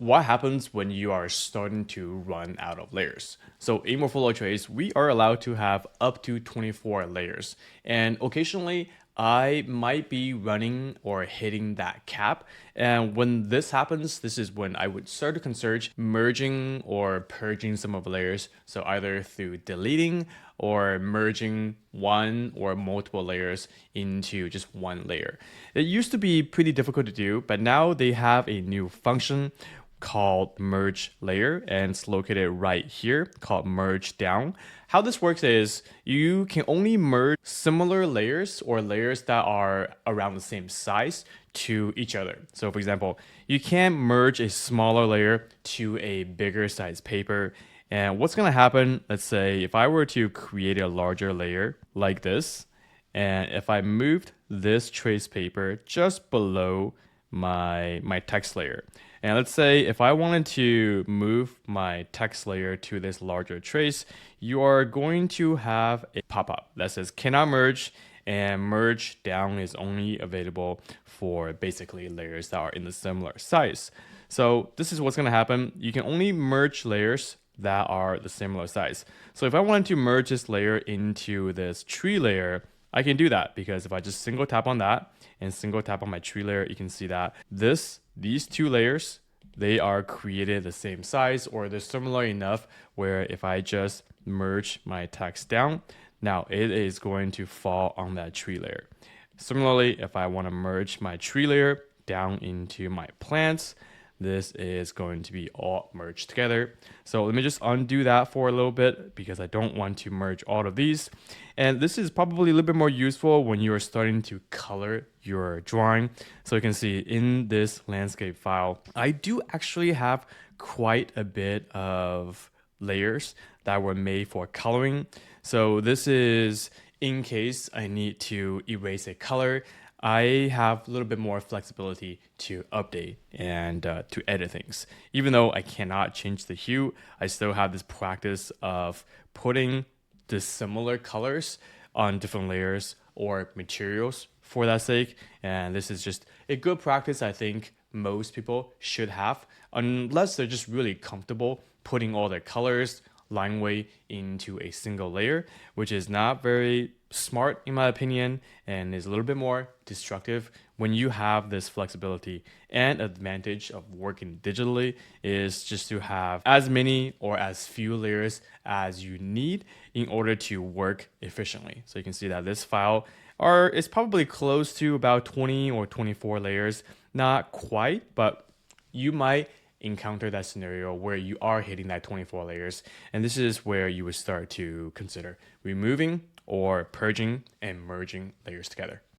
What happens when you are starting to run out of layers? So in Morpholo Trace, we are allowed to have up to 24 layers. And occasionally, I might be running or hitting that cap. And when this happens, this is when I would start to consider merging or purging some of the layers. So either through deleting or merging one or multiple layers into just one layer. It used to be pretty difficult to do, but now they have a new function called merge layer, and it's located right here called merge down. How this works is you can only merge similar layers or layers that are around the same size to each other. So for example, you can merge a smaller layer to a bigger size paper. And what's going to happen, let's say if I were to create a larger layer like this, and if I moved this trace paper just below my text layer. And let's say if I wanted to move my text layer to this larger trace, you are going to have a pop-up that says cannot merge, and merge down is only available for basically layers that are in the similar size. So this is what's going to happen. You can only merge layers that are the similar size. So if I wanted to merge this layer into this tree layer, I can do that because if I just single tap on that and single tap on my tree layer, you can see that these two layers, they are created the same size or they're similar enough where if I just merge my text down, now it is going to fall on that tree layer. Similarly, if I want to merge my tree layer down into my plants, this is going to be all merged together. So let me just undo that for a little bit because I don't want to merge all of these. And this is probably a little bit more useful when you are starting to color your drawing. So you can see in this landscape file, I do actually have quite a bit of layers that were made for coloring. So this is in case I need to erase a color. I have a little bit more flexibility to update and to edit things. Even though I cannot change the hue, I still have this practice of putting the similar colors on different layers or materials for that sake. And this is just a good practice I think most people should have, unless they're just really comfortable putting all their colors line weight into a single layer, which is not very smart in my opinion and is a little bit more destructive. When you have this flexibility and advantage of working digitally is just to have as many or as few layers as you need in order to work efficiently. So you can see that this file is probably close to about 20 or 24 layers, not quite, but you might encounter that scenario where you are hitting that 24 layers. And this is where you would start to consider removing or purging and merging layers together.